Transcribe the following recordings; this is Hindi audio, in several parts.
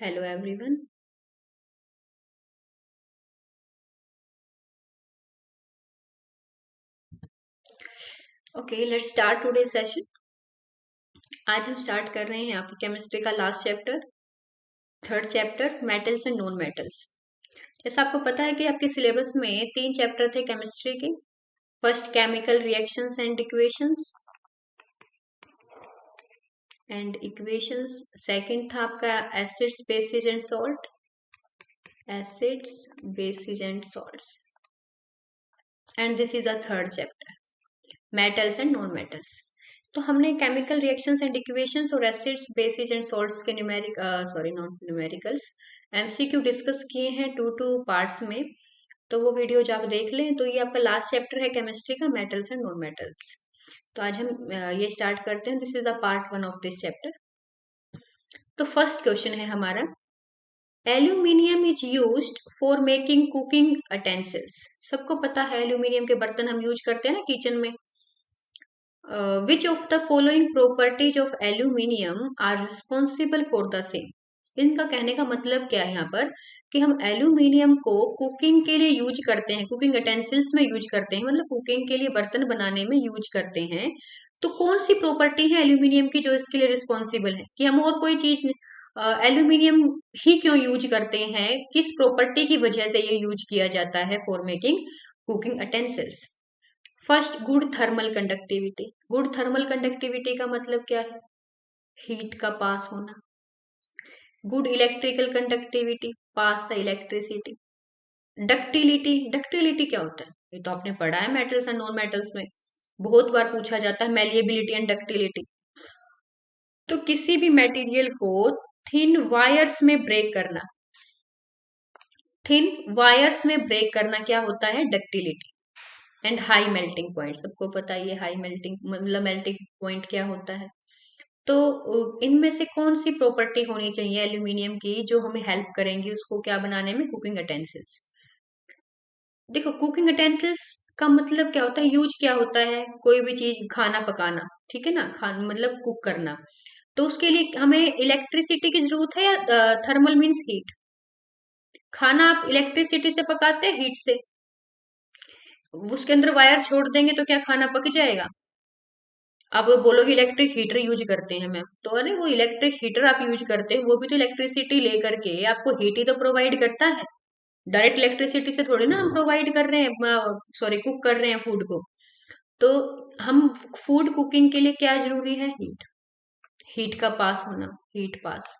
Hello everyone. Okay, let's start today's session. आज हम स्टार्ट कर रहे हैं आपकी केमिस्ट्री का last chapter, third chapter metals and non metals. जैसा आपको पता है कि आपके सिलेबस में तीन चैप्टर थे केमिस्ट्री के। First chemical reactions and equations. Second था आपका acids bases and salt, acids bases and salts. And this is a third chapter, metals and non metals. तो हमने केमिकल रिएक्शंस एंड इक्वेशंस और एसिड्स बेसिस एंड सॉल्ट्स के numeric non numericals MCQ discuss किए हैं टू पार्ट्स में। तो वो वीडियो जो आप देख लें, तो ये आपका लास्ट चैप्टर है केमिस्ट्री का, मेटल्स एंड नॉन मेटल्स। तो आज हम ये स्टार्ट करते हैं। This is a part one of this chapter. तो फर्स्ट क्वेश्चन है हमारा, aluminium is used for making cooking utensils. सबको पता है एल्यूमिनियम के बर्तन हम यूज करते हैं ना किचन में। Which of the following properties of aluminium are responsible for the same. इनका कहने का मतलब क्या है यहाँ पर कि हम एल्यूमिनियम को कुकिंग के लिए यूज करते हैं, कुकिंग अटेंसिल्स में यूज करते हैं, मतलब कुकिंग के लिए बर्तन बनाने में यूज करते हैं। तो कौन सी प्रॉपर्टी है एल्यूमिनियम की जो इसके लिए रिस्पॉन्सिबल है, कि हम और कोई चीज एल्यूमिनियम ही क्यों यूज करते हैं, किस प्रॉपर्टी की वजह से ये यूज किया जाता है for making cooking utensils. First, good thermal conductivity. Good thermal conductivity का मतलब क्या है? हीट का पास होना। Good electrical conductivity, pass the electricity. Ductility, ductility क्या होता है? ये तो आपने पढ़ा है मेटल्स एंड नॉन मेटल्स में, बहुत बार पूछा जाता है, मेलिएबिलिटी एंड डक्टिलिटी। तो किसी भी मटेरियल को थिन वायर्स में ब्रेक करना, थिन वायर्स में ब्रेक करना क्या होता है? Ductility. And high melting point, सबको पता है ये हाई मेल्टिंग मतलब मेल्टिंग पॉइंट क्या होता है। तो इनमें से कौन सी प्रॉपर्टी होनी चाहिए एल्यूमिनियम की जो हमें हेल्प करेंगी उसको क्या बनाने में? Cooking utensils. देखो, कुकिंग अटेंसिल्स का मतलब क्या होता है, यूज क्या होता है? कोई भी चीज खाना पकाना, ठीक है ना, खाना मतलब कुक करना। तो उसके लिए हमें इलेक्ट्रिसिटी की जरूरत है या थर्मल मीन्स हीट? खाना आप इलेक्ट्रिसिटी से पकाते हैं, हीट से? उसके अंदर वायर छोड़ देंगे तो क्या खाना पक जाएगा? आप बोलोगे इलेक्ट्रिक हीटर यूज करते हैं मैम, तो अरे वो इलेक्ट्रिक हीटर आप यूज करते हैं वो भी तो इलेक्ट्रिसिटी लेकर के आपको हीट ही तो प्रोवाइड करता है। डायरेक्ट इलेक्ट्रिसिटी से थोड़ी ना हम प्रोवाइड कर रहे हैं, सॉरी कुक कर रहे हैं फूड को। तो हम फूड कुकिंग के लिए क्या जरूरी है? हीट। हीट का पास होना, हीट पास।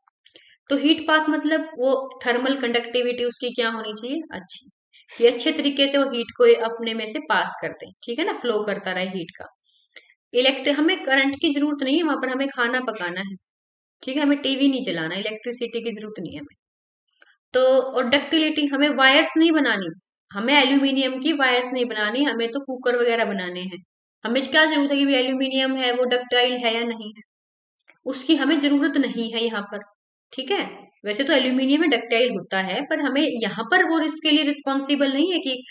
तो हीट पास मतलब वो थर्मल कंडक्टिविटी उसकी क्या होनी चाहिए? अच्छी, कि अच्छे तरीके से वो हीट को अपने में से पास करते हैं, ठीक है ना, फ्लो करता रहे हीट का। इलेक्ट्रिक, हमें करंट की जरूरत नहीं है वहां पर, हमें खाना पकाना है, ठीक है, हमें टीवी नहीं चलाना, इलेक्ट्रिसिटी की जरूरत नहीं है हमें। तो और डक्टिलिटी, हमें वायर्स नहीं बनानी, हमें एल्यूमिनियम की वायर्स नहीं बनानी, हमें तो कुकर वगैरह बनाने हैं। हमें क्या जरूरत है कि एल्यूमिनियम है वो डक्टाइल है या नहीं है, उसकी हमें जरूरत नहीं है यहाँ पर, ठीक है। वैसे तो एल्यूमिनियम में डक्टाइल होता है, पर हमें यहाँ पर वो इसके लिए रिस्पॉन्सिबल नहीं है कि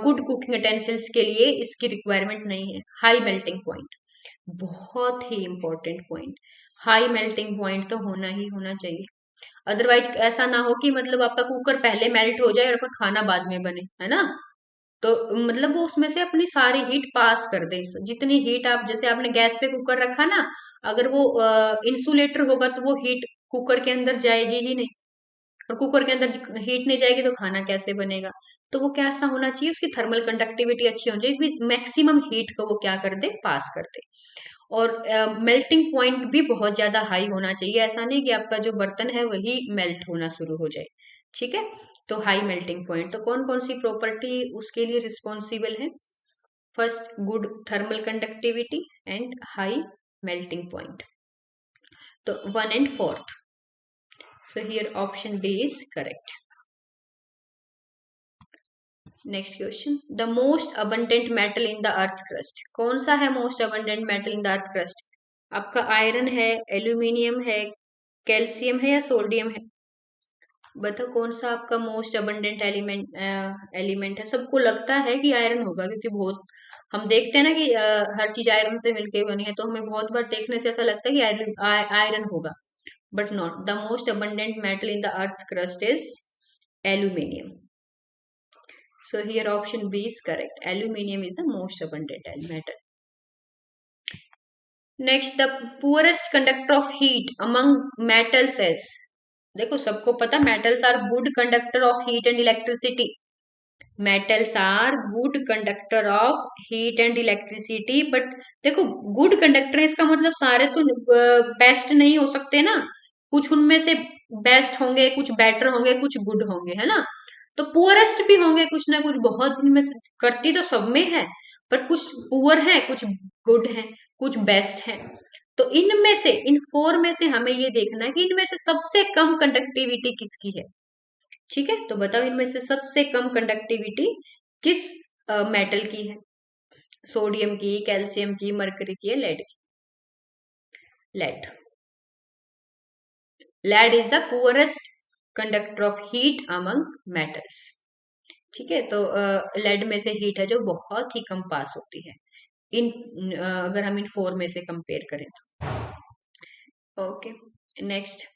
गुड कुकिंग यूटेंसिल्स के लिए इसकी रिक्वायरमेंट नहीं है। हाई मेल्टिंग पॉइंट, बहुत ही important point, high melting point तो होना ही होना चाहिए। अदरवाइज ऐसा ना हो कि मतलब आपका कुकर पहले मेल्ट हो जाए और आपका खाना बाद में बने, है ना। तो मतलब वो उसमें से अपनी सारी हीट पास कर दे, जितनी हीट आप, जैसे आपने गैस पे कुकर रखा ना, अगर वो इंसुलेटर होगा तो वो हीट कुकर के अंदर जाएगी ही नहीं, और कुकर के अंदर हीट नहीं जाएगी तो खाना कैसे बनेगा। तो वो कैसा होना चाहिए, उसकी थर्मल कंडक्टिविटी अच्छी होनी चाहिए कि मैक्सिमम हीट को वो क्या कर दे? पास कर दे। और मेल्टिंग पॉइंट भी बहुत ज्यादा हाई होना चाहिए, ऐसा नहीं कि आपका जो बर्तन है वही मेल्ट होना शुरू हो जाए, ठीक है। तो हाई मेल्टिंग पॉइंट, तो कौन कौन सी प्रॉपर्टी उसके लिए रिस्पॉन्सिबल है? First, good thermal conductivity and high melting point. तो one and fourth, so here option D is correct. Next question, the most abundant metal in the earth crust. कौन सा है most abundant metal in the earth crust? आपका आयरन है, एल्यूमिनियम है, कैल्शियम है या सोडियम है? बताओ कौन सा आपका मोस्ट अबंडेंट एलिमेंट है। सबको लगता है कि आयरन होगा, क्योंकि बहुत हम देखते हैं ना कि हर चीज आयरन से मिलके बनी है, तो हमें बहुत बार देखने से ऐसा लगता है कि आयरन होगा। but not. The most abundant metal in the earth crust is aluminium. So here option B is correct. Aluminium is the most abundant metal. Next, the poorest conductor of heat among metals is. देखो सबको पता metals are good conductor of heat and electricity. Metals are good conductor of heat and electricity. But देखो good conductor है इसका मतलब सारे तो बेस्ट नहीं हो सकते ना, कुछ उनमें से बेस्ट होंगे, कुछ बेटर होंगे, कुछ गुड होंगे, है ना। तो पुअरेस्ट भी होंगे कुछ ना कुछ, बहुत इनमें करती तो सब में है, पर कुछ पुअर है, कुछ गुड है, कुछ बेस्ट है। तो इनमें से, इन फोर में से हमें ये देखना है कि इनमें से सबसे कम कंडक्टिविटी किसकी है। ठीक है, तो बताओ इनमें से सबसे कम कंडक्टिविटी किस मेटल की है। सोडियम की, कैल्शियम की, मरकरी की, लेड की। Lead, lead is the poorest conductor of heat among metals. ठीक है, तो लेड में से हीट है जो बहुत ही कम पास होती है इन अगर हम इन फोर में से कंपेयर करें तो। Okay, next,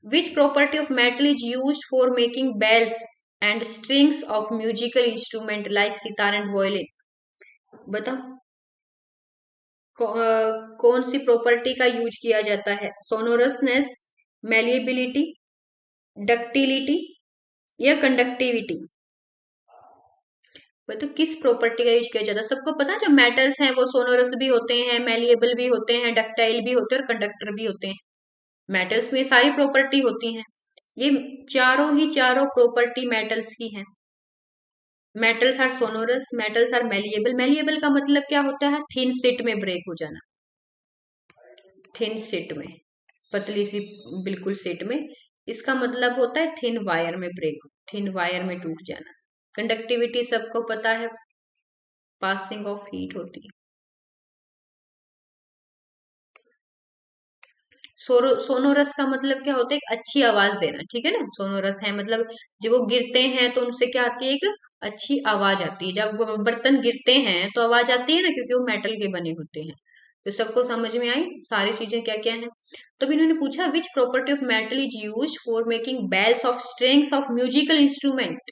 which property of metal is used for making bells and strings of musical instrument like sitar and violin. बताओ कौन सी प्रॉपर्टी का यूज किया जाता है। सोनोरसनेस, मेलिएबिलिटी, डक्टिलिटी या कंडक्टिविटी। तो किस प्रॉपर्टी का यूज किया जाता है। सबको पता है जो मेटल्स हैं वो सोनोरस भी होते हैं, मेलिएबल भी होते हैं, डक्टाइल भी होते हैं और कंडक्टर भी होते हैं। मेटल्स में सारी प्रॉपर्टी होती हैं, ये चारों ही चारों प्रॉपर्टी मेटल्स की हैं। Metals are sonorous, metals are malleable. Malleable का मतलब क्या होता है, थिन सिट में ब्रेक हो जाना, थिन सिट में, पतली सी बिल्कुल सिट में। इसका मतलब होता है थिन वायर में ब्रेक, थिन वायर में टूट जाना। कंडक्टिविटी सबको पता है, पासिंग ऑफ हीट होती है। सोनोरस का मतलब क्या होता है, एक अच्छी आवाज देना। ठीक है ना, सोनोरस है मतलब जब वो गिरते हैं तो उनसे क्या आती है, एक अच्छी आवाज आती है। जब बर्तन गिरते हैं तो आवाज आती है ना, क्योंकि वो मेटल के बने होते हैं। तो सबको समझ में आई सारी चीजें क्या क्या है। तो भी इन्होंने पूछा which property of metal is use for making bells of strings of musical instrument.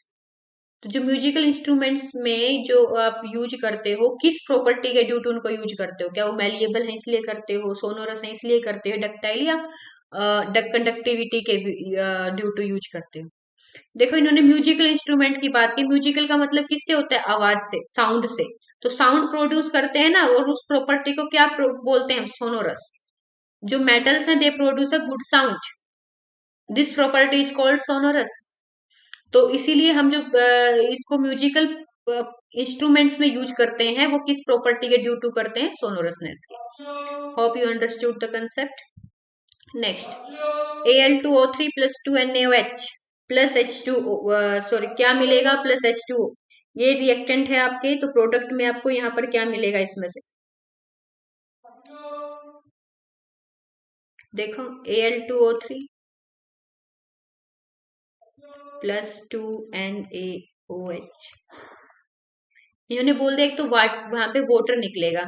तो जो म्यूजिकल इंस्ट्रूमेंट्स में जो आप यूज करते हो, किस प्रॉपर्टी के ड्यू टू उनको यूज करते हो। क्या वो मेलिएबल है इसलिए करते हो, सोनोरस है इसलिए करते हो, डक्टाइल या कंडक्टिविटी के ड्यू टू यूज करते हो। देखो इन्होंने म्यूजिकल इंस्ट्रूमेंट की बात की। म्यूजिकल का मतलब किससे होता है, आवाज से, साउंड से। तो साउंड प्रोड्यूस करते हैं ना, और उस प्रॉपर्टी को क्या बोलते हैं, सोनोरस। जो मेटल्स हैं they produce a good sound, this property is called sonorous. तो इसीलिए हम जो इसको म्यूजिकल इंस्ट्रूमेंट्स में यूज करते हैं वो किस प्रॉपर्टी के ड्यू टू करते हैं, सोनोरसनेस के। Hope you understood the concept. Next, Al2O3 plus 2NaOH plus H2, sorry क्या मिलेगा, प्लस H2O। ये रिएक्टेंट है आपके, तो प्रोडक्ट में आपको यहाँ पर क्या मिलेगा इसमें से। देखो Al2O3 प्लस 2NaOH, इन्होंने बोल दिया एक तो वहां पे वाटर निकलेगा,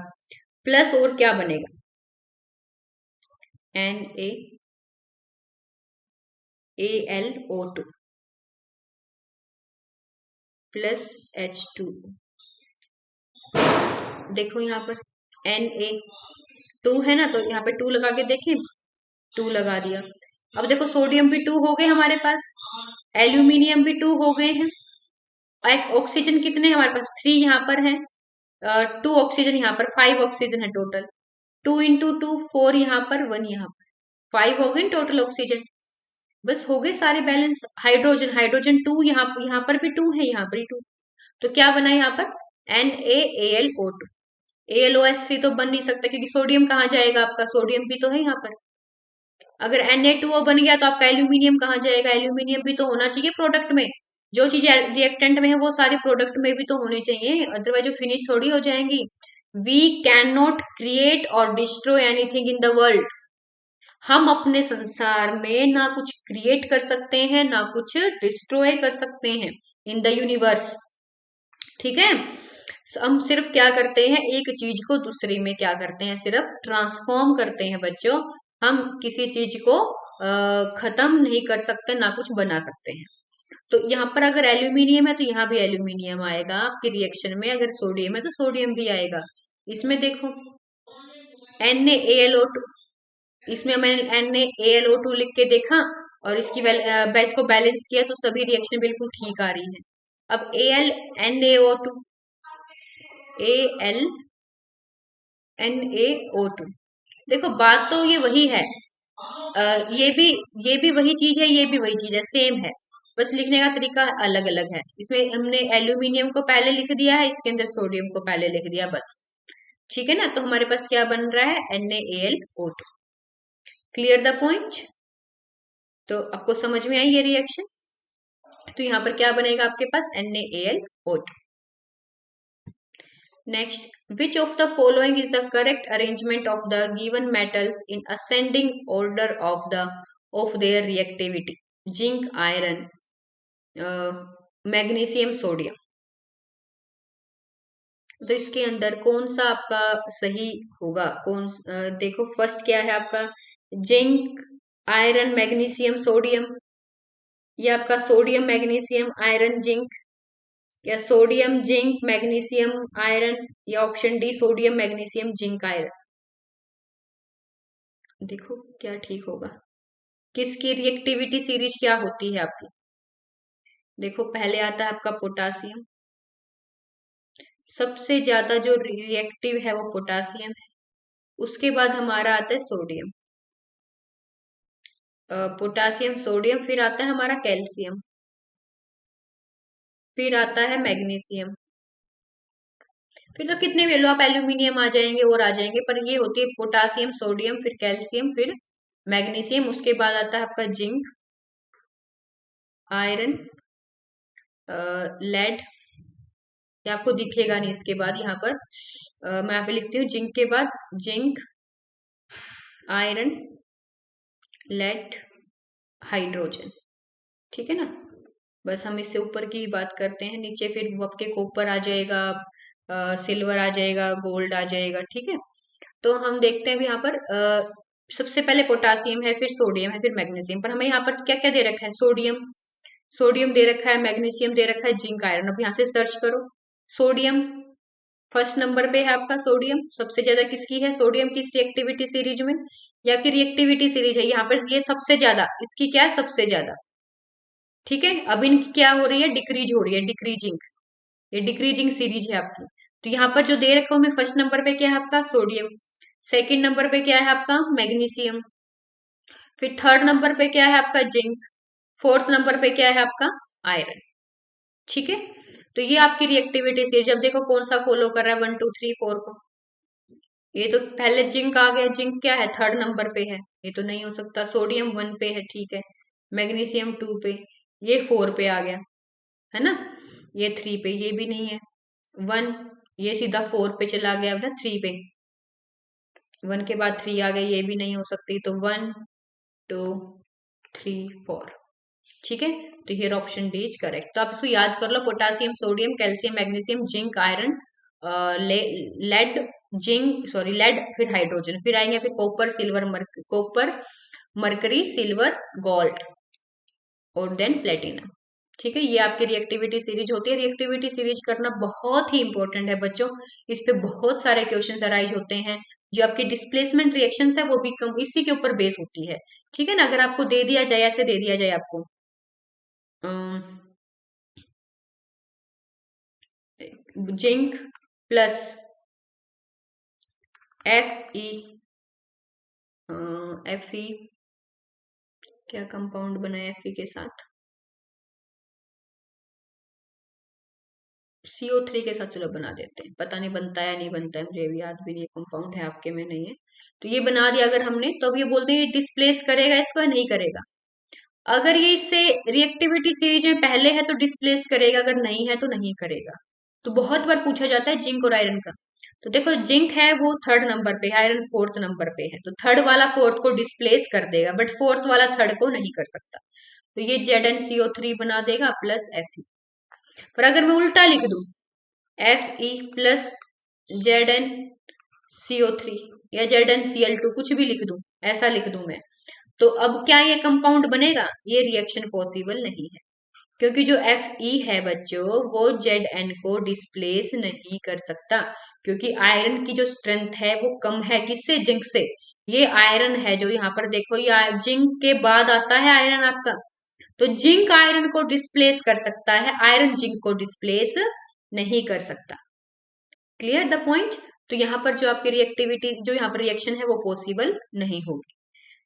प्लस और क्या बनेगा, NaAlO2 प्लस H2O। देखो यहाँ पर Na2 है ना, तो यहाँ पे 2 लगा के देखें, 2 लगा दिया। अब देखो सोडियम भी 2 हो गए हमारे पास, एल्यूमिनियम भी 2 हो गए हैं। एक ऑक्सीजन कितने हमारे पास, 3 यहाँ पर है, 2 ऑक्सीजन यहाँ पर, 5 ऑक्सीजन है टोटल। 2 इंटू 2 4 यहाँ पर, 1 यहाँ पर, 5 हो गए टोटल ऑक्सीजन। बस हो गए सारे बैलेंस। हाइड्रोजन, हाइड्रोजन 2 यहाँ पर भी 2 है, यहाँ पर भी 2। तो क्या बना यहाँ पर, NaAlO2। AlOH3 तो बन नहीं सकता क्योंकि सोडियम कहाँ जाएगा आपका, सोडियम भी तो है यहाँ पर। अगर Na2O बन गया तो आपका एल्यूमिनियम कहाँ जाएगा, एल्यूमिनियम भी तो होना चाहिए प्रोडक्ट में। जो चीजें रिएक्टेंट में है वो सारी प्रोडक्ट में भी तो होनी चाहिए, अदरवाइज वो फिनिश थोड़ी हो जाएंगी। वी कैन नॉट क्रिएट और destroy anything in the world. हम अपने संसार में ना कुछ क्रिएट कर सकते हैं ना कुछ डिस्ट्रॉय कर सकते हैं इन द यूनिवर्स। ठीक है, हम सिर्फ क्या करते हैं, एक चीज को दूसरे में क्या करते हैं, सिर्फ ट्रांसफॉर्म करते हैं बच्चों। हम किसी चीज को खत्म नहीं कर सकते, ना कुछ बना सकते हैं। तो यहाँ पर अगर एल्यूमिनियम है तो यहाँ भी एल्यूमिनियम आएगा आपकी रिएक्शन में, अगर सोडियम है तो सोडियम भी आएगा। इसमें देखो NaAlO2, इसमें मैंने NaAlO2 लिख के देखा और इसकी इसको बैलेंस किया तो सभी रिएक्शन बिल्कुल ठीक आ रही है। अब NaO2 NaO2, देखो बात तो ये वही है। ये भी वही चीज है, ये भी वही चीज है, सेम है, बस लिखने का तरीका अलग अलग है। इसमें हमने एल्यूमिनियम को पहले लिख दिया है, इसके अंदर सोडियम को पहले लिख दिया, बस। ठीक है ना, तो हमारे पास क्या बन रहा है, NaAlO2। Clear the point? तो आपको समझ में आई ये रिएक्शन? तो यहाँ पर क्या बनेगा आपके पास, NaAlO2। Next, which of the following is the correct arrangement of the given metals in ascending order of their reactivity? Zinc, iron, magnesium, sodium. तो इसके अंदर कौन सा आपका सही होगा, देखो फर्स्ट क्या है आपका, जिंक, आयरन, मैग्नीशियम, सोडियम, या आपका सोडियम, मैग्नीशियम, आयरन, जिंक, या सोडियम, जिंक, मैग्नीशियम, आयरन, या option D sodium, magnesium, zinc, iron. देखो क्या ठीक होगा, किसकी रिएक्टिविटी सीरीज क्या होती है आपकी। देखो पहले आता है आपका पोटासियम, सबसे ज्यादा जो रिएक्टिव है वो पोटासियम है। उसके बाद हमारा आता है सोडियम, पोटासियम, सोडियम, फिर आता है हमारा कैल्शियम, फिर आता है मैग्नीशियम, फिर तो कितने भी लो आप, एल्यूमिनियम आ जाएंगे और आ जाएंगे, पर ये होती है पोटासियम, सोडियम, फिर कैल्शियम, फिर मैग्नीशियम, उसके बाद आता है आपका जिंक, आयरन, लेड। ये आपको दिखेगा नहीं, इसके बाद यहाँ पर मैं यहाँ पे लिखती हूँ, जिंक के बाद जिंक, आयरन, लेड, हाइड्रोजन। ठीक है ना, बस हम इससे ऊपर की ही बात करते हैं, नीचे फिर आपके कॉपर आ जाएगा, सिल्वर आ जाएगा, गोल्ड आ जाएगा। ठीक है, तो हम देखते हैं यहाँ पर सबसे पहले पोटासियम है, फिर सोडियम है, फिर मैग्नीशियम, पर हमें यहाँ पर क्या क्या दे रखा है, सोडियम, सोडियम दे रखा है, मैग्नीशियम दे रखा है, जिंक, आयरन। अब यहाँ से सर्च करो, सोडियम फर्स्ट नंबर पे है आपका, सोडियम सबसे ज्यादा किसकी है, सोडियम की रिएक्टिविटी सीरीज में, या की रिएक्टिविटी सीरीज है यहाँ पर, ये सबसे ज्यादा, इसकी क्या है, सबसे ज्यादा। ठीक है, अब इनकी क्या हो रही है, डिक्रीज हो रही है, डिक्रीजिंग, ये डिक्रीजिंग सीरीज है आपकी। तो यहाँ पर जो दे रखा हूं मैं, फर्स्ट नंबर पे क्या है आपका, सोडियम, सेकंड नंबर पे क्या है आपका, मैग्नीशियम, फिर थर्ड नंबर पे क्या है आपका, जिंक, फोर्थ नंबर पे क्या है आपका, आयरन। ठीक है, तो ये आपकी रिएक्टिविटी सीरीज। अब देखो कौन सा फॉलो कर रहा है 1 2 3 4 को, ये तो पहले जिंक आ गया, जिंक क्या है, थर्ड नंबर पे है, ये तो नहीं हो सकता। सोडियम 1 पे है, ठीक है, मैग्नीशियम 2 पे, ये 4 पे आ गया, है ना, ये 3 पे, ये भी नहीं है, 1, ये सीधा 4 पे चला गया ना, 3 पे, 1 के बाद 3 आ गए, ये भी नहीं हो सकती, तो 1 2 3 4। ठीक है, तो here option D is correct. तो आप इसको याद कर लो, potassium, sodium, calcium, magnesium, zinc, iron, lead, zinc, sorry lead, फिर हाइड्रोजन, फिर आएंगे आपके copper, silver, copper, mercury, silver, gold, और देन प्लेटिनम। ठीक है, ये आपकी रिएक्टिविटी सीरीज होती है। रिएक्टिविटी सीरीज करना बहुत ही इंपॉर्टेंट है बच्चों, इस पे बहुत सारे क्वेश्चन अराइज होते हैं। जो आपकी डिस्प्लेसमेंट रिएक्शंस है वो भी कम इसी के ऊपर बेस होती है। ठीक है ना, अगर आपको दे दिया जाए, ऐसे दे दिया जाए आपको जिंक प्लस Fe क्या कंपाउंड बना है Fe के साथ, CO3 के साथ, चलो बना देते हैं, पता नहीं बनता है या नहीं बनता है, मुझे भी याद भी नहीं है, कंपाउंड है आपके में नहीं है, तो ये बना दिया अगर हमने, तो अब ये बोलते हैं ये डिस्प्लेस करेगा इसको या नहीं करेगा। अगर ये इससे रिएक्टिविटी सीरीज में पहले है तो डिस्प्लेस करेगा, अगर नहीं है तो नहीं करेगा। तो बहुत बार पूछा जाता है जिंक और आयरन का। तो देखो जिंक है वो थर्ड नंबर पे है, आयरन फोर्थ नंबर पे है, तो थर्ड वाला फोर्थ को डिस्प्लेस कर देगा, बट फोर्थ वाला थर्ड को नहीं कर सकता। तो ये ZnCO3 बना देगा प्लस Fe। पर अगर मैं उल्टा लिख दूं, Fe प्लस Zn CO3 या ZnCl2 कुछ भी लिख दूं, ऐसा लिख दूं मैं, तो अब क्या ये कंपाउंड बनेगा? ये रिएक्शन पॉसिबल नहीं है, क्योंकि जो Fe है बच्चों वो Zn को डिस्प्लेस नहीं कर सकता, क्योंकि आयरन की जो स्ट्रेंथ है वो कम है, किससे? जिंक से। ये आयरन है जो यहाँ पर देखो, ये जिंक के बाद आता है आयरन आपका, तो जिंक आयरन को डिस्प्लेस कर सकता है, आयरन जिंक को डिस्प्लेस नहीं कर सकता। Clear the point? तो यहाँ पर जो आपकी रिएक्टिविटी, जो यहाँ पर रिएक्शन है वो पॉसिबल नहीं होगी।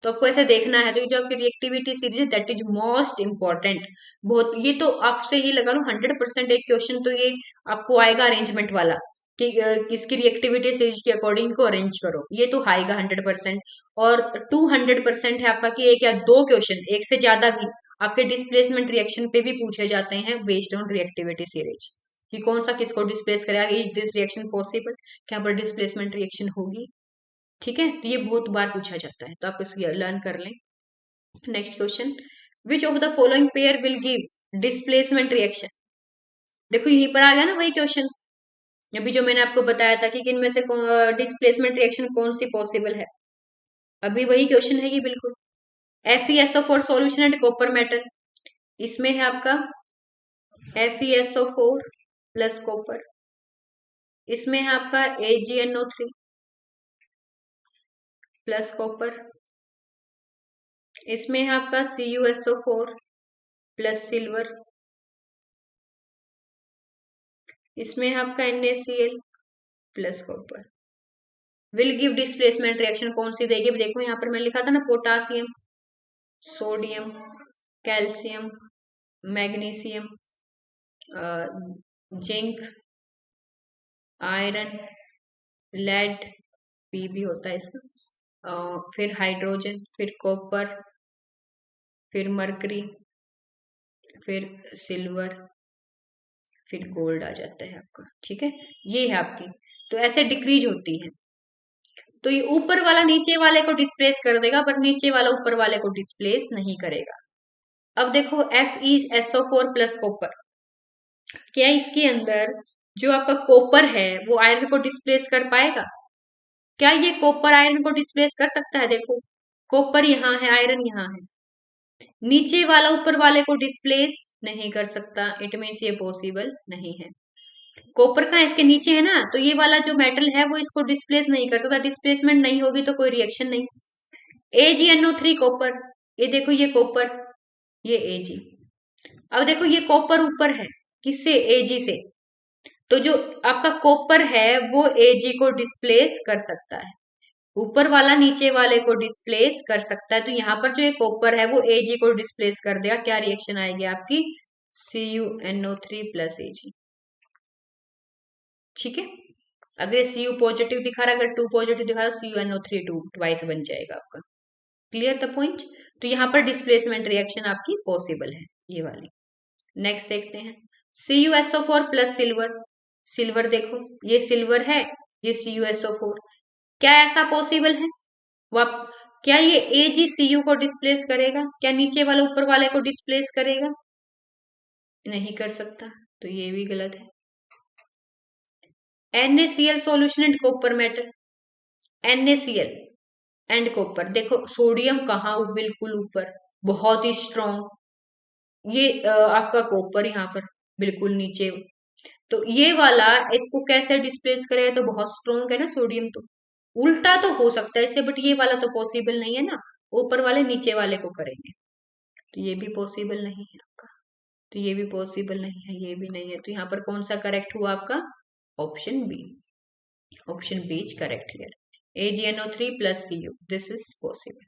तो आपको ऐसे देखना है, तो ये जो आपकी रिएक्टिविटी सीरीज है दैट इज मोस्ट इंपॉर्टेंट। बहुत, ये तो आपसे ये लगा लो 100% एक क्वेश्चन तो ये आपको आएगा अरेंजमेंट वाला, कि किसकी रिएक्टिविटी सीरीज के अकॉर्डिंग को अरेंज करो, ये तो आएगा 100%। और 200% है आपका कि एक या दो क्वेश्चन, एक से ज्यादा भी आपके डिस्प्लेसमेंट रिएक्शन पे भी पूछे जाते हैं बेस्ड ऑन रिएक्टिविटी सीरीज, कि कौन सा किसको डिस्प्लेस करेगा, इज दिस रिएक्शन पॉसिबल, क्या पर डिस्प्लेसमेंट रिएक्शन होगी। ठीक है, तो ये बहुत बार पूछा जाता है, तो आप इसको लर्न कर लें। Next question, which of the following pair will give displacement reaction? देखो यहीं पर आ गया ना वही क्वेश्चन, अभी जो मैंने आपको बताया था कि किन में से डिस्प्लेसमेंट रिएक्शन कौन सी पॉसिबल है, अभी वही क्वेश्चन है ये बिल्कुल। FeSO4 solution and copper metal, इसमें है आपका FeSO4 प्लस कॉपर, इसमें है आपका AgNO3 प्लस कॉपर, इसमें है आपका CuSO4 प्लस सिल्वर, इसमें है आपका NaCl plus copper. Will give displacement reaction कौन सी देगी? देखो यहाँ पर मैंने लिखा था ना, potassium, sodium, calcium, magnesium, zinc, iron, lead, P भी होता है इसका, फिर हाइड्रोजन, फिर कॉपर, फिर मरकरी, फिर सिल्वर, फिर गोल्ड आ जाता है आपका। ठीक है, ये है आपकी, तो ऐसे डिक्रीज होती है। तो ये ऊपर वाला नीचे वाले को डिस्प्लेस कर देगा, पर नीचे वाला ऊपर वाले को डिस्प्लेस नहीं करेगा। अब देखो FeSO4 प्लस कॉपर, क्या इसके अंदर जो आपका कॉपर है वो आयरन को डिस्प्लेस कर पाएगा? क्या ये कॉपर आयरन को डिस्प्लेस कर सकता है? देखो कॉपर यहाँ है, आयरन यहाँ है, नीचे वाला ऊपर वाले को डिस्प्लेस नहीं कर सकता, इट मीन्स ये पॉसिबल नहीं है। कॉपर का इसके नीचे है ना, तो ये वाला जो मेटल है वो इसको डिस्प्लेस नहीं कर सकता, डिस्प्लेसमेंट नहीं होगी तो कोई रिएक्शन नहीं। AgNO3 कॉपर, ये देखो ये कॉपर, ये Ag, अब देखो ये कॉपर ऊपर है, किससे? Ag से, तो जो आपका कॉपर है वो Ag को डिस्प्लेस कर सकता है, ऊपर वाला नीचे वाले को डिस्प्लेस कर सकता है, तो यहाँ पर जो ये कॉपर है वो Ag को डिस्प्लेस कर देगा। क्या रिएक्शन आएगी आपकी? CuNO3 plus Ag। ठीक है, अगर ये Cu पॉजिटिव दिखा रहा है, अगर 2 पॉजिटिव दिखा रहा है, CuNO3 2 ट्वाइस बन जाएगा आपका। Clear the point? तो यहाँ पर डिस्प्लेसमेंट रिएक्शन आपकी पॉसिबल है, ये वाली। नेक्स्ट देखते हैं, CuSO4 प्लस सिल्वर, सिल्वर देखो ये सिल्वर है, ये CuSO4, क्या ऐसा पॉसिबल है? वो क्या ये AgCu को डिस्प्लेस करेगा? क्या नीचे वाले ऊपर वाले को डिस्प्लेस करेगा? नहीं कर सकता, तो ये भी गलत है। NaCl solution and copper metal, NaCl and copper, देखो सोडियम कहाँ? बिल्कुल ऊपर, बहुत ही स्ट्रॉन्ग, ये आपका कॉपर यहाँ पर बिल्कुल नीचे, तो ये वाला इसको कैसे डिस्प्लेस करेगा? तो बहुत स्ट्रॉन्ग है ना सोडियम, तो उल्टा तो हो सकता है इससे, बट ये वाला तो पॉसिबल नहीं है ना, ऊपर वाले नीचे वाले को करेंगे, तो ये भी पॉसिबल नहीं है आपका, तो ये भी पॉसिबल नहीं है, ये भी नहीं है, तो यहाँ पर कौन सा करेक्ट हुआ आपका? Option B, option B is correct here, AgNO3 plus Cu, this is possible.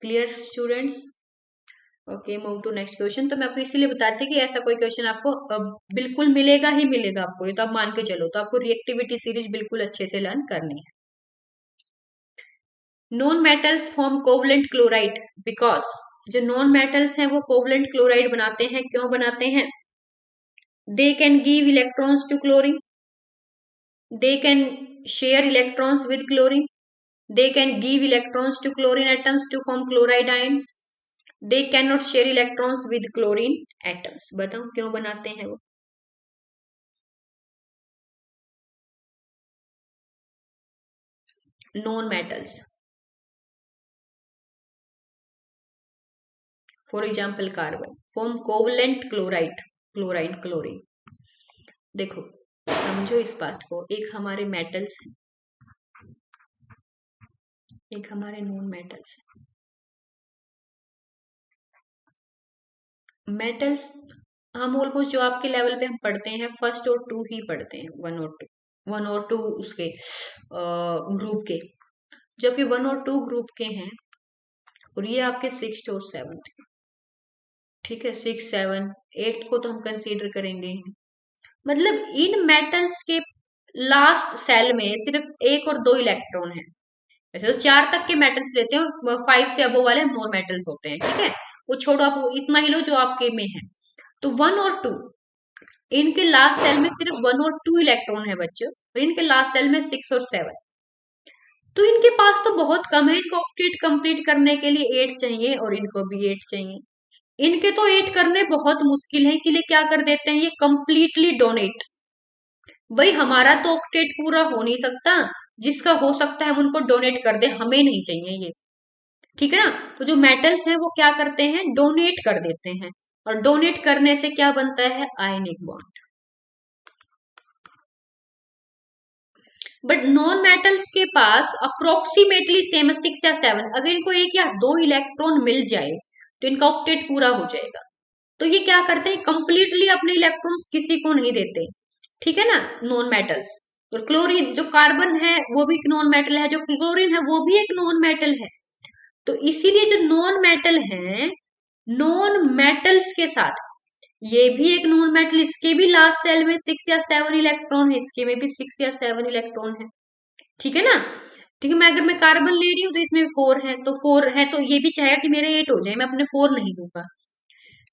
Clear students? Okay, move to next question. तो मैं आपको इसीलिए बता रही थी कि ऐसा कोई क्वेश्चन आपको बिल्कुल मिलेगा ही मिलेगा आपको, ये तो आप मान के चलो, तो आपको रिएक्टिविटी सीरीज बिल्कुल अच्छे से लर्न करनी है। Non metals form covalent chloride because, जो नॉन मेटल्स हैं वो कोवलेंट क्लोराइड बनाते हैं, क्यों बनाते हैं? They can give electrons to chlorine, they can share electrons with chlorine, they can give electrons to chlorine atoms to form chloride ions, they cannot share electrons with chlorine atoms। बताओ क्यों बनाते हैं वो? Non metals, for example carbon form covalent chloride, chloride chlorine. देखो समझो इस बात को, एक हमारे मेटल्स हैं, एक हमारे नॉन मेटल्स हैं। मेटल्स हम ऑलमोस्ट जो आपके लेवल पे हम पढ़ते हैं फर्स्ट और टू ही पढ़ते हैं, वन और टू उसके ग्रुप के, जबकि वन और टू ग्रुप के हैं, और ये आपके सिक्स और सेवन्थ के। ठीक है, सिक्स सेवन एट्थ को तो हम कंसीडर करेंगे ही। मतलब इन मेटल्स के लास्ट सेल में सिर्फ एक और दो इलेक्ट्रॉन है। वैसे तो चार तक के मेटल्स लेते हैं और फाइव से अबो वाले नॉन मेटल्स होते हैं। ठीक है, वो छोड़ो, आप इतना ही लो जो आपके में है। तो वन और टू, इनके लास्ट सेल में सिर्फ वन और टू इलेक्ट्रॉन है बच्चों, और इनके लास्ट सेल में सिक्स और सेवन। तो इनके पास तो बहुत कम है, इनको ऑक्टेट कंप्लीट करने के लिए एट चाहिए, और इनको भी एट चाहिए। इनके तो एट करने बहुत मुश्किल है, इसीलिए क्या कर देते हैं ये कंप्लीटली डोनेट। भाई हमारा तो ऑक्टेट पूरा हो नहीं सकता, जिसका हो सकता है हम उनको डोनेट कर दे, हमें नहीं चाहिए ये। ठीक है ना, तो जो मेटल्स हैं वो क्या करते हैं, डोनेट कर देते हैं, और डोनेट करने से क्या बनता है, ionic bond. But non metals के पास अप्रोक्सीमेटली सेम है, सिक्स या सेवन। अगर इनको एक या दो इलेक्ट्रॉन मिल जाए तो इनका ऑक्टेट पूरा हो जाएगा। तो ये क्या करते हैं, कंप्लीटली अपने इलेक्ट्रॉन्स किसी को नहीं देते। ठीक है ना, नॉन मेटल्स। और क्लोरीन, जो कार्बन है वो भी एक नॉन मेटल है, जो क्लोरीन है वो भी एक नॉन मेटल है। तो इसीलिए जो नॉन मेटल है, नॉन मेटल्स के साथ ये भी एक नॉन मेटल, इसके भी लास्ट सेल में सिक्स या सेवन इलेक्ट्रॉन है, इसके में भी सिक्स या सेवन इलेक्ट्रॉन है। ठीक है ना। ठीक है, मैं अगर मैं कार्बन ले रही हूँ तो इसमें फोर है, तो फोर है तो ये भी चाहेगा कि मेरे एट हो जाए, मैं अपने फोर नहीं दूंगा।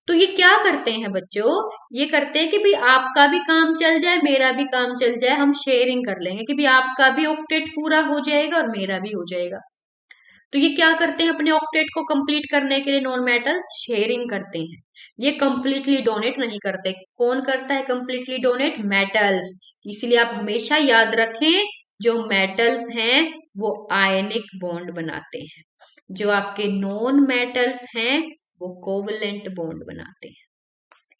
तो ये क्या करते हैं बच्चों, ये करते हैं कि भाई आपका भी काम चल जाए, मेरा भी काम चल जाए, हम शेयरिंग कर लेंगे कि भाई आपका भी ऑक्टेट पूरा हो जाएगा और मेरा भी हो जाएगा। तो ये क्या करते हैं, अपने ऑक्टेट को कंप्लीट करने के लिए नॉन मेटल शेयरिंग करते हैं। ये कंप्लीटली डोनेट नहीं करते। कौन करता है कंप्लीटली डोनेट, मेटल्स। इसलिए आप हमेशा याद रखें, जो मेटल्स हैं वो आयनिक बॉन्ड बनाते हैं, जो आपके नॉन मेटल्स हैं वो कोवलेंट बॉन्ड बनाते हैं।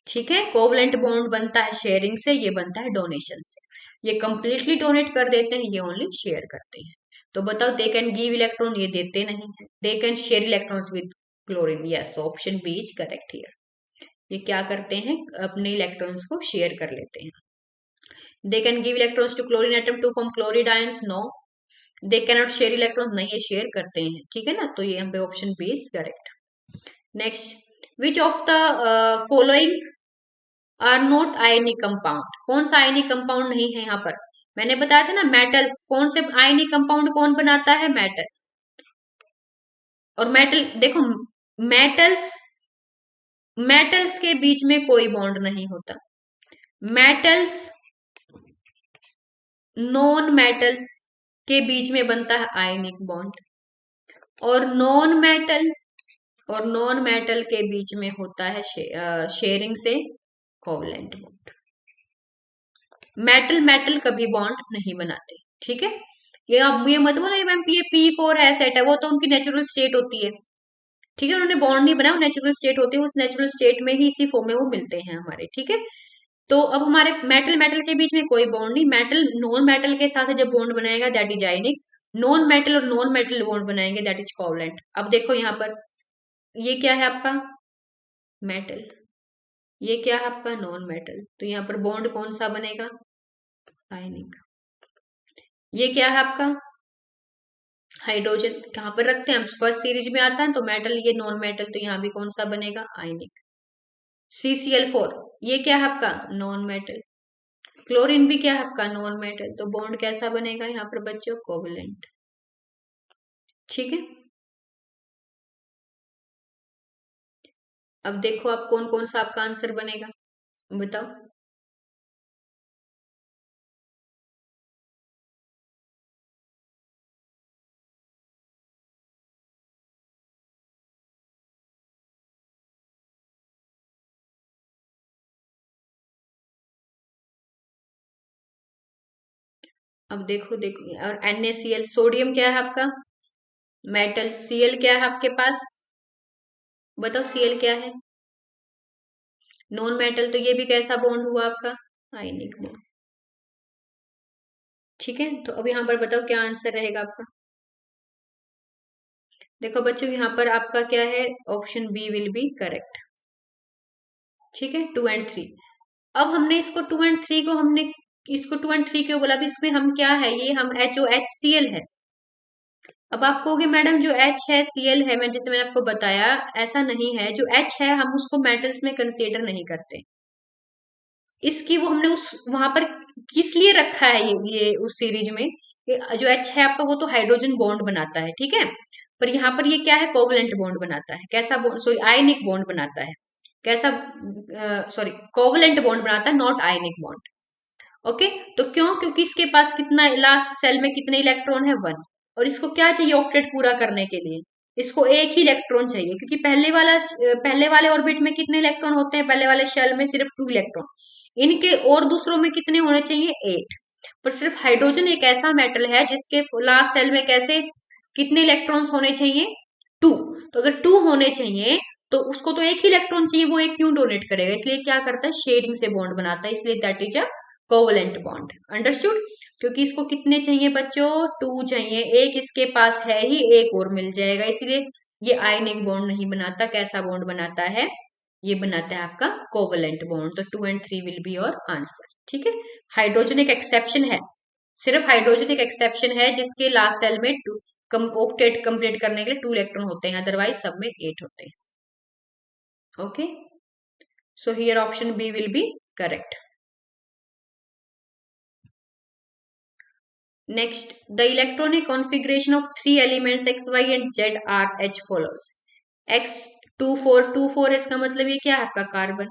ठीक है, कोवलेंट बॉन्ड बनता है शेयरिंग से, ये बनता है डोनेशन से। ये कंप्लीटली डोनेट कर देते हैं, ये ओनली शेयर करते हैं। तो बताओ, दे कैन गिव इलेक्ट्रॉन, ये देते नहीं है। They can share electrons with chlorine, yes, option B is correct here. ये क्या करते हैं, अपने इलेक्ट्रॉन्स को शेयर कर लेते हैं। They can give electrons to chlorine atom to form chloride ions, no. They can not share electron, नहीं, ये शेयर करते हैं। ठीक है ना, तो ये यहाँ पे option B is correct. Next, which of the following are not ionic compound, कौन सा आयनिक कंपाउंड नहीं है यहाँ पर। मैंने बताया था ना, मेटल्स कौन से आयनिक कंपाउंड कौन बनाता है, मेटल। और मेटल देखो, मेटल्स मेटल्स के बीच में कोई बॉन्ड नहीं होता। मेटल्स नॉन मेटल्स के बीच में बनता है आयनिक बॉन्ड, और नॉन मेटल के बीच में होता है शेयरिंग से कोवलेंट बॉन्ड। मेटल मेटल कभी बॉन्ड नहीं बनाते। ठीक है, ये मत बोला मैम ये P4 है सेट है, वो तो उनकी नेचुरल स्टेट होती है। ठीक है, उन्होंने बॉन्ड नहीं बनाया, नेचुरल स्टेट होती है, उस नेचुरल स्टेट में ही इसी फॉर्म में वो मिलते हैं हमारे। ठीक है, तो अब हमारे मेटल मेटल के बीच में कोई बॉन्ड नहीं, मेटल नॉन मेटल के साथ जब बॉन्ड बनाएगा that is ionic, non metal और नॉन मेटल बॉन्ड बनाएंगे दैट इज कोवलेंट। अब देखो यहाँ पर, ये क्या है आपका मेटल, ये क्या है आपका नॉन मेटल, तो यहाँ पर बॉन्ड कौन सा बनेगा, आयनिक। ये क्या है आपका हाइड्रोजन, कहाँ पर रखते हैं हम, फर्स्ट सीरीज में आता है तो मेटल, ये नॉन मेटल, तो यहाँ भी कौन सा बनेगा, आयनिक। CCl4, ये क्या है आपका नॉन मेटल। क्लोरीन भी क्या है आपका नॉन मेटल, तो बॉन्ड कैसा बनेगा यहाँ पर बच्चों, कोवलेंट। ठीक है, अब देखो आप कौन कौन सा आपका आंसर बनेगा, बताओ। अब देखो देखो, और NaCl, सोडियम क्या है आपका? मेटल। Cl क्या है आपके पास? बताओ Cl क्या है? Non metal. तो ये भी कैसा बॉन्ड हुआ आपका? Ionic bond. ठीक है, तो अब यहाँ पर बताओ क्या आंसर रहेगा आपका? देखो बच्चों, यहाँ पर आपका क्या है? Option B will be correct. ठीक है, 2 और 3। अब हमने इसको 2 और 3 को हमने इसको 2 और 3 क्यों बोला? अब इसमें हम क्या है, ये हम जो HCl है। अब आप कहोगे मैडम जो H है Cl है, मैं जैसे मैंने आपको बताया, ऐसा नहीं है। जो H है हम उसको मेटल्स में कंसीडर नहीं करते। इसकी वो हमने उस वहां पर किस लिए रखा है, ये उस सीरीज में जो H है आपका, वो तो हाइड्रोजन बॉन्ड बनाता है, ठीक है। पर यहाँ पर ये क्या है? कोवलेंट बॉन्ड बनाता है। कैसा बॉन्ड? सॉरी, आयनिक बॉन्ड बनाता है। कैसा? सॉरी, कोवलेंट बॉन्ड बनाता है, नॉट आयनिक बॉन्ड। ओके। तो क्यों? क्योंकि इसके पास कितना, लास्ट सेल में कितने इलेक्ट्रॉन है? 1। और इसको क्या चाहिए ऑक्टेट पूरा करने के लिए? इसको एक ही इलेक्ट्रॉन चाहिए, क्योंकि पहले वाले ऑर्बिट में कितने इलेक्ट्रॉन होते हैं? पहले वाले शेल में सिर्फ 2 इलेक्ट्रॉन। इनके और दूसरों में कितने होने चाहिए? 8। पर सिर्फ हाइड्रोजन एक ऐसा मेटल है जिसके लास्ट सेल में कैसे कितने इलेक्ट्रॉन्स होने चाहिए? 2। तो अगर 2 होने चाहिए तो उसको तो एक ही इलेक्ट्रॉन चाहिए, वो एक क्यों डोनेट करेगा? इसलिए क्या करता है? शेयरिंग से बॉन्ड बनाता है, इसलिए that is a covalent bond. Understood? क्योंकि इसको कितने चाहिए बच्चों? 2 चाहिए। एक इसके पास है ही, एक और मिल जाएगा, इसलिए ये आयनिक बॉन्ड नहीं बनाता। कैसा बॉन्ड बनाता है? ये बनाता है आपका कोवलेंट बॉन्ड। तो 2 और 3 विल बी योर आंसर। ठीक है। हाइड्रोजन एक एक्सेप्शन है, सिर्फ हाइड्रोजन एक एक्सेप्शन है जिसके लास्ट सेल में ऑक्टेट कंप्लीट करने के लिए 2 इलेक्ट्रॉन होते हैं, अदरवाइज सब में 8 होते हैं। Okay, so here option B will be correct. Next, the electronic configuration of 3 elements X, Y and Z are as follows. X 2 4 2 4, इसका मतलब ये क्या है आपका? कार्बन।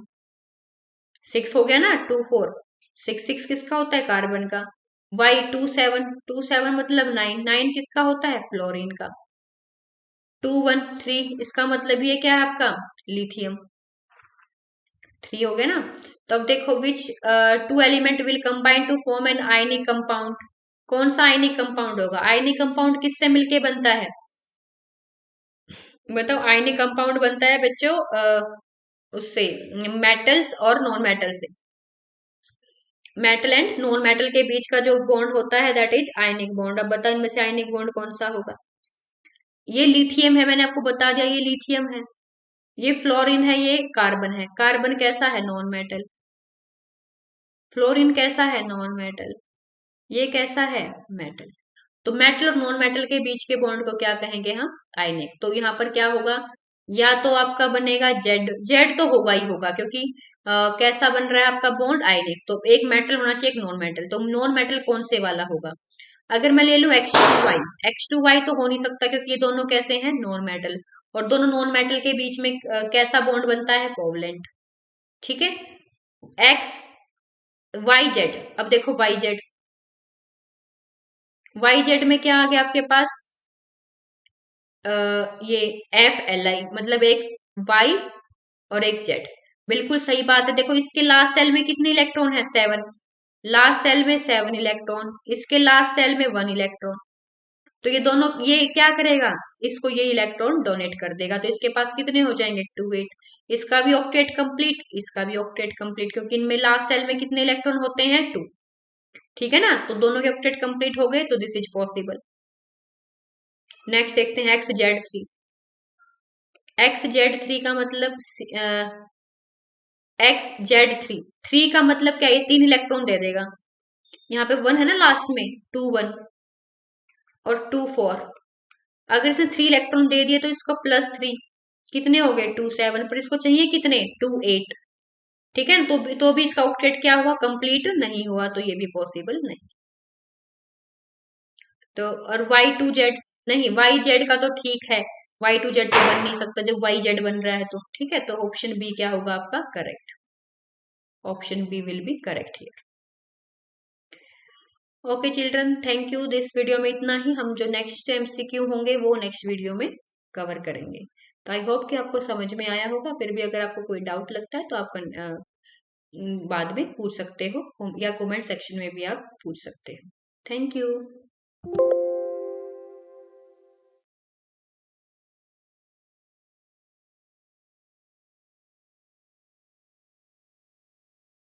6 हो गया ना? 2 4 6 6 किसका होता है? कार्बन का। Y 2 7 मतलब 9 9 किसका होता है? फ्लोरीन का। 2 1 3 इसका मतलब ये क्या है आपका? लिथियम। 3 हो गया ना? तो अब देखो, which 2 element will combine to form an ionic compound. कौन सा आयनिक कंपाउंड होगा? आयनिक कंपाउंड किससे मिलके बनता है? बताओ। आयनिक कंपाउंड बनता है बच्चों उससे, मेटल्स और नॉन मेटल से। मेटल एंड नॉन मेटल के बीच का जो बॉन्ड होता है दैट इज आयनिक बॉन्ड। अब बताओ इनमें से आयनिक बॉन्ड कौन सा होगा? ये लिथियम है, मैंने आपको बता दिया, ये लिथियम है। ये फ्लोरीन है, ये कार्बन है। कार्बन कैसा है? Non metal. फ्लोरीन कैसा है? Non metal. ये कैसा है? मेटल। तो मेटल और नॉन मेटल के बीच के बॉन्ड को क्या कहेंगे हम? आयनिक। तो यहाँ पर क्या होगा? या तो आपका बनेगा जेड। जेड तो होगा ही होगा, क्योंकि कैसा बन रहा है आपका बॉन्ड? आयनिक। तो एक मेटल होना चाहिए, एक नॉन मेटल। तो नॉन मेटल कौन से वाला होगा? अगर मैं ले लूं X2Y, X2Y तो हो नहीं सकता, क्योंकि ये दोनों कैसे हैं? Non metal. और दोनों नॉन मेटल के बीच में कैसा बॉन्ड बनता है? कोवलेंट। ठीक है। XYZ। अब देखो YZ, YZ में क्या आ गया आपके पास? ये FLI, मतलब एक Y और एक Z। बिल्कुल सही बात है। देखो इसके लास्ट सेल में कितने इलेक्ट्रॉन है? 7। लास्ट सेल में 7 इलेक्ट्रॉन, इसके लास्ट सेल में 1 इलेक्ट्रॉन। तो ये दोनों, ये क्या करेगा? इसको ये इलेक्ट्रॉन डोनेट कर देगा। तो इसके पास कितने हो जाएंगे? 2 8। इसका भी ऑक्टेट कंप्लीट, इसका भी ऑक्टेट कंप्लीट, क्योंकि इनमें लास्ट सेल में कितने इलेक्ट्रॉन होते हैं? 2। ठीक है ना? तो दोनों के ऑक्टेट कंप्लीट हो गए, तो दिस इज पॉसिबल। नेक्स्ट देखते हैं XZ3। XZ3 का मतलब XZ3, 3 का मतलब क्या? ये 3 इलेक्ट्रॉन दे देगा। यहाँ पे 1 है ना लास्ट में, 2 1 और 2 4। अगर इसने 3 इलेक्ट्रॉन दे दिए तो इसको +3, कितने हो गए? 2 7। पर इसको चाहिए कितने? 2 8। ठीक है, तो भी इसका ऑक्टेट क्या हुआ? कंप्लीट नहीं हुआ, तो ये भी पॉसिबल नहीं। तो और Y2Z, नहीं YZ का तो ठीक है, Y2Z तो बन नहीं सकता जब YZ बन रहा है। तो ठीक है, तो ऑप्शन बी क्या होगा आपका? Correct. Option B will be correct here. Okay children, thank you. This video में इतना ही। हम जो नेक्स्ट MCQ होंगे वो नेक्स्ट वीडियो में कवर करेंगे। तो आई होप कि आपको समझ में आया होगा। फिर भी अगर आपको कोई डाउट लगता है तो आप बाद में पूछ सकते हो, या कमेंट सेक्शन में भी आप पूछ सकते हो। Thank you.